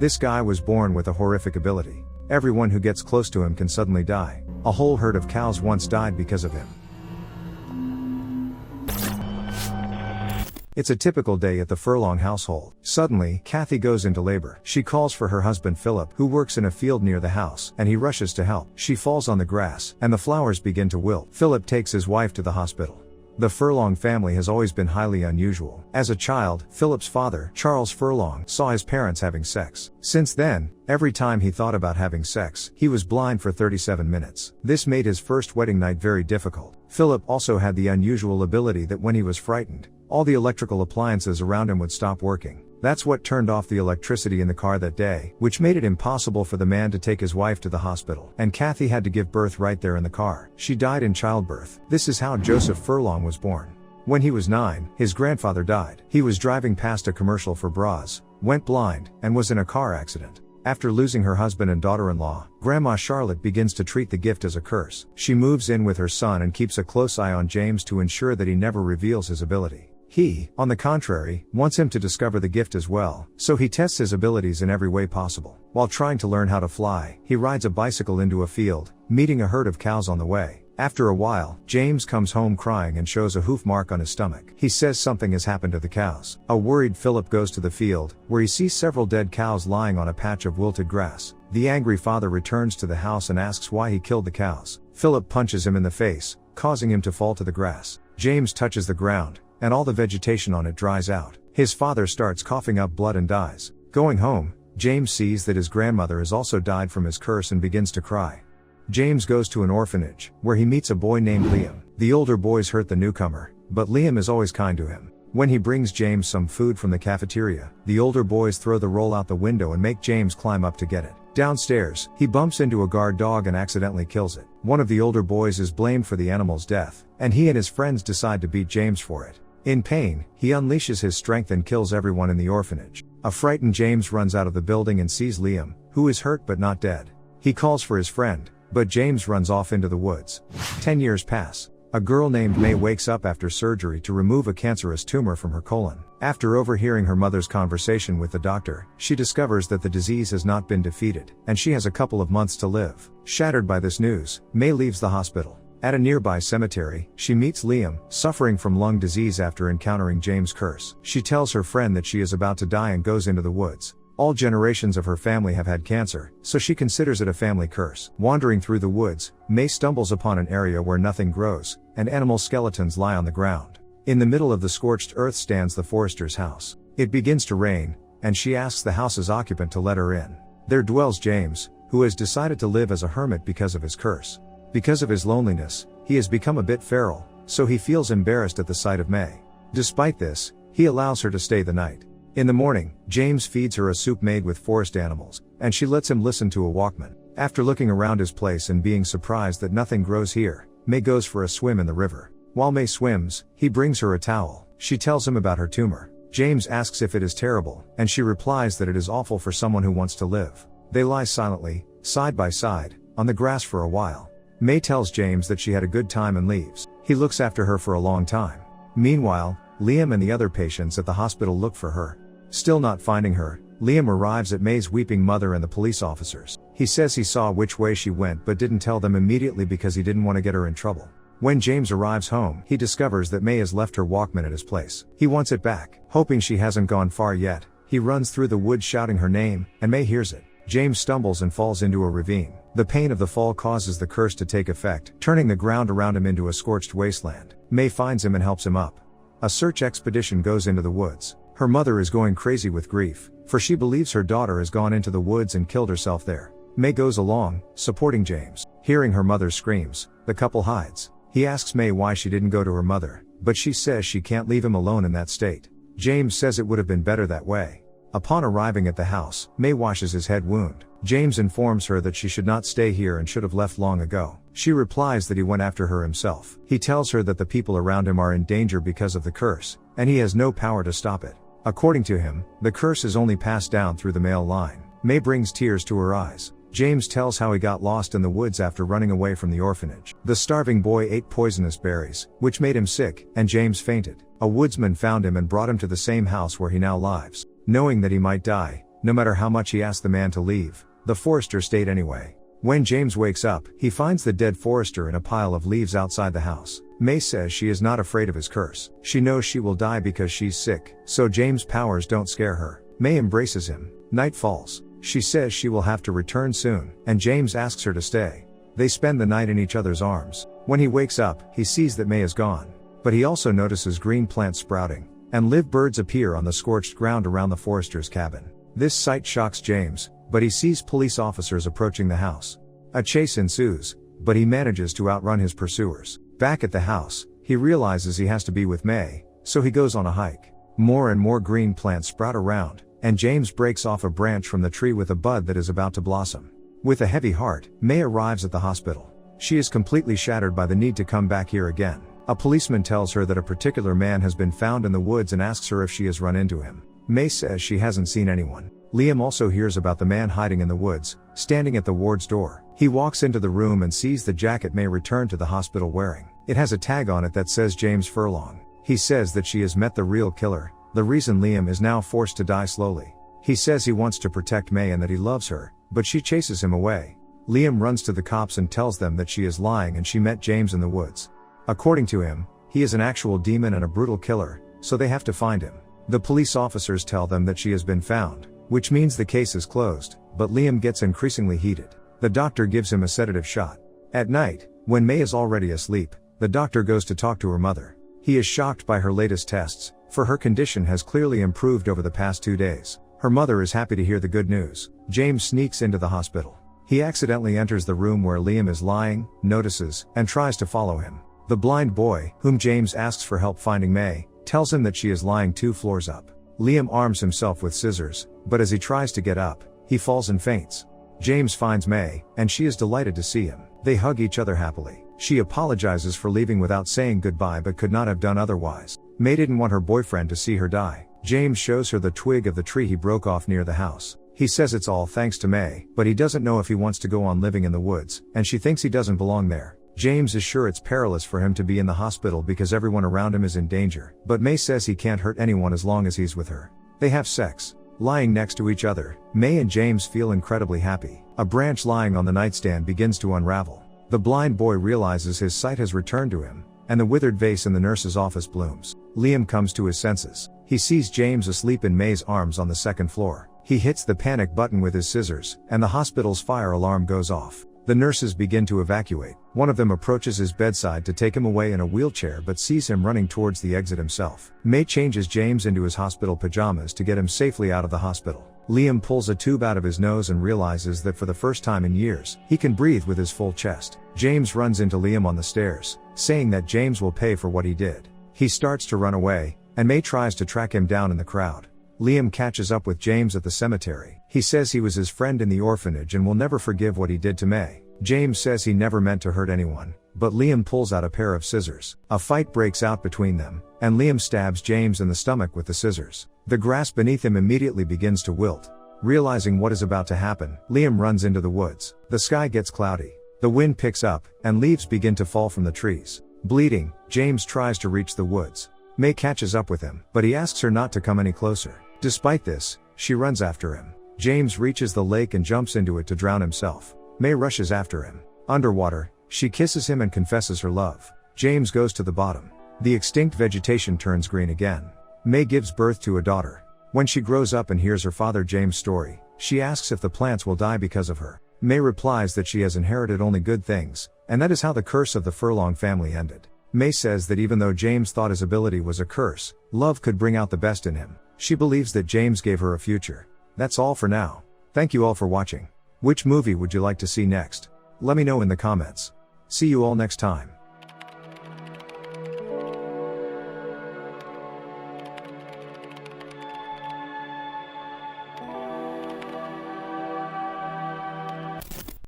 This guy was born with a horrific ability. Everyone who gets close to him can suddenly die. A whole herd of cows once died because of him. It's a typical day at the Furlong household. Suddenly, Kathy goes into labor. She calls for her husband Philip, who works in a field near the house, and he rushes to help. She falls on the grass, and the flowers begin to wilt. Philip takes his wife to the hospital. The Furlong family has always been highly unusual. As a child, Philip's father, Charles Furlong, saw his parents having sex. Since then, every time he thought about having sex, he was blind for 37 minutes. This made his first wedding night very difficult. Philip also had the unusual ability that when he was frightened, all the electrical appliances around him would stop working. That's what turned off the electricity in the car that day, which made it impossible for the man to take his wife to the hospital. And Kathy had to give birth right there in the car. She died in childbirth. This is how Joseph Furlong was born. When he was 9, his grandfather died. He was driving past a commercial for bras, went blind, and was in a car accident. After losing her husband and daughter-in-law, Grandma Charlotte begins to treat the gift as a curse. She moves in with her son and keeps a close eye on James to ensure that he never reveals his ability. He, on the contrary, wants him to discover the gift as well, so he tests his abilities in every way possible. While trying to learn how to fly, he rides a bicycle into a field, meeting a herd of cows on the way. After a while, James comes home crying and shows a hoof mark on his stomach. He says something has happened to the cows. A worried Philip goes to the field, where he sees several dead cows lying on a patch of wilted grass. The angry father returns to the house and asks why he killed the cows. Philip punches him in the face, causing him to fall to the grass. James touches the ground, and all the vegetation on it dries out. His father starts coughing up blood and dies. Going home, James sees that his grandmother has also died from his curse and begins to cry. James goes to an orphanage, where he meets a boy named Liam. The older boys hurt the newcomer, but Liam is always kind to him. When he brings James some food from the cafeteria, the older boys throw the roll out the window and make James climb up to get it. Downstairs, he bumps into a guard dog and accidentally kills it. One of the older boys is blamed for the animal's death, and he and his friends decide to beat James for it. In pain, he unleashes his strength and kills everyone in the orphanage. A frightened James runs out of the building and sees Liam, who is hurt but not dead. He calls for his friend, but James runs off into the woods. 10 years pass. A girl named May wakes up after surgery to remove a cancerous tumor from her colon. After overhearing her mother's conversation with the doctor, she discovers that the disease has not been defeated, and she has a couple of months to live. Shattered by this news, May leaves the hospital. At a nearby cemetery, she meets Liam, suffering from lung disease after encountering James' curse. She tells her friend that she is about to die and goes into the woods. All generations of her family have had cancer, so she considers it a family curse. Wandering through the woods, May stumbles upon an area where nothing grows, and animal skeletons lie on the ground. In the middle of the scorched earth stands the forester's house. It begins to rain, and she asks the house's occupant to let her in. There dwells James, who has decided to live as a hermit because of his curse. Because of his loneliness, he has become a bit feral, so he feels embarrassed at the sight of May. Despite this, he allows her to stay the night. In the morning, James feeds her a soup made with forest animals, and she lets him listen to a Walkman. After looking around his place and being surprised that nothing grows here, May goes for a swim in the river. While May swims, he brings her a towel. She tells him about her tumor. James asks if it is terrible, and she replies that it is awful for someone who wants to live. They lie silently, side by side, on the grass for a while. May tells James that she had a good time and leaves. He looks after her for a long time. Meanwhile, Liam and the other patients at the hospital look for her. Still not finding her, Liam arrives at May's weeping mother and the police officers. He says he saw which way she went but didn't tell them immediately because he didn't want to get her in trouble. When James arrives home, he discovers that May has left her Walkman at his place. He wants it back. Hoping she hasn't gone far yet, he runs through the woods shouting her name, and May hears it. James stumbles and falls into a ravine. The pain of the fall causes the curse to take effect, turning the ground around him into a scorched wasteland. May finds him and helps him up. A search expedition goes into the woods. Her mother is going crazy with grief, for she believes her daughter has gone into the woods and killed herself there. May goes along, supporting James. Hearing her mother's screams, the couple hides. He asks May why she didn't go to her mother, but she says she can't leave him alone in that state. James says it would have been better that way. Upon arriving at the house, May washes his head wound. James informs her that she should not stay here and should have left long ago. She replies that he went after her himself. He tells her that the people around him are in danger because of the curse, and he has no power to stop it. According to him, the curse is only passed down through the male line. May brings tears to her eyes. James tells how he got lost in the woods after running away from the orphanage. The starving boy ate poisonous berries, which made him sick, and James fainted. A woodsman found him and brought him to the same house where he now lives. Knowing that he might die, No matter how much he asked the man to leave, the forester stayed anyway. When James wakes up, he finds the dead forester in a pile of leaves outside the house. May says she is not afraid of his curse. She knows she will die because she's sick, so James' powers don't scare her. May embraces him. Night falls. She says she will have to return soon, and James asks her to stay. They spend the night in each other's arms. When he wakes up, he sees that May is gone. But he also notices green plants sprouting, and live birds appear on the scorched ground around the forester's cabin. This sight shocks James, but he sees police officers approaching the house. A chase ensues, but he manages to outrun his pursuers. Back at the house, he realizes he has to be with May, so he goes on a hike. More and more green plants sprout around, and James breaks off a branch from the tree with a bud that is about to blossom. With a heavy heart, May arrives at the hospital. She is completely shattered by the need to come back here again. A policeman tells her that a particular man has been found in the woods and asks her if she has run into him. May says she hasn't seen anyone. Liam also hears about the man hiding in the woods, standing at the ward's door. He walks into the room and sees the jacket May returned to the hospital wearing. It has a tag on it that says James Furlong. He says that she has met the real killer, the reason Liam is now forced to die slowly. He says he wants to protect May and that he loves her, but she chases him away. Liam runs to the cops and tells them that she is lying and she met James in the woods. According to him, he is an actual demon and a brutal killer, so they have to find him. The police officers tell them that she has been found, which means the case is closed, but Liam gets increasingly heated. The doctor gives him a sedative shot. At night, when May is already asleep, the doctor goes to talk to her mother. He is shocked by her latest tests, for her condition has clearly improved over the past 2 days. Her mother is happy to hear the good news. James sneaks into the hospital. He accidentally enters the room where Liam is lying, notices, and tries to follow him. The blind boy, whom James asks for help finding May, tells him that she is lying 2 floors up. Liam arms himself with scissors, but as he tries to get up, he falls and faints. James finds May, and she is delighted to see him. They hug each other happily. She apologizes for leaving without saying goodbye but could not have done otherwise. May didn't want her boyfriend to see her die. James shows her the twig of the tree he broke off near the house. He says it's all thanks to May, but he doesn't know if he wants to go on living in the woods, and she thinks he doesn't belong there. James is sure it's perilous for him to be in the hospital because everyone around him is in danger, but May says he can't hurt anyone as long as he's with her. They have sex. Lying next to each other, May and James feel incredibly happy. A branch lying on the nightstand begins to unravel. The blind boy realizes his sight has returned to him, and the withered vase in the nurse's office blooms. Liam comes to his senses. He sees James asleep in May's arms on the 2nd floor. He hits the panic button with his scissors, and the hospital's fire alarm goes off. The nurses begin to evacuate. One of them approaches his bedside to take him away in a wheelchair but sees him running towards the exit himself. May changes James into his hospital pajamas to get him safely out of the hospital. Liam pulls a tube out of his nose and realizes that for the first time in years, he can breathe with his full chest. James runs into Liam on the stairs, saying that James will pay for what he did. He starts to run away, and May tries to track him down in the crowd. Liam catches up with James at the cemetery. He says he was his friend in the orphanage and will never forgive what he did to May. James says he never meant to hurt anyone, but Liam pulls out a pair of scissors. A fight breaks out between them, and Liam stabs James in the stomach with the scissors. The grass beneath him immediately begins to wilt. Realizing what is about to happen, Liam runs into the woods. The sky gets cloudy. The wind picks up, and leaves begin to fall from the trees. Bleeding, James tries to reach the woods. May catches up with him, but he asks her not to come any closer. Despite this, she runs after him. James reaches the lake and jumps into it to drown himself. May rushes after him. Underwater, she kisses him and confesses her love. James goes to the bottom. The extinct vegetation turns green again. May gives birth to a daughter. When she grows up and hears her father James' story, she asks if the plants will die because of her. May replies that she has inherited only good things, and that is how the curse of the Furlong family ended. May says that even though James thought his ability was a curse, love could bring out the best in him. She believes that James gave her a future. That's all for now. Thank you all for watching. Which movie would you like to see next? Let me know in the comments. See you all next time.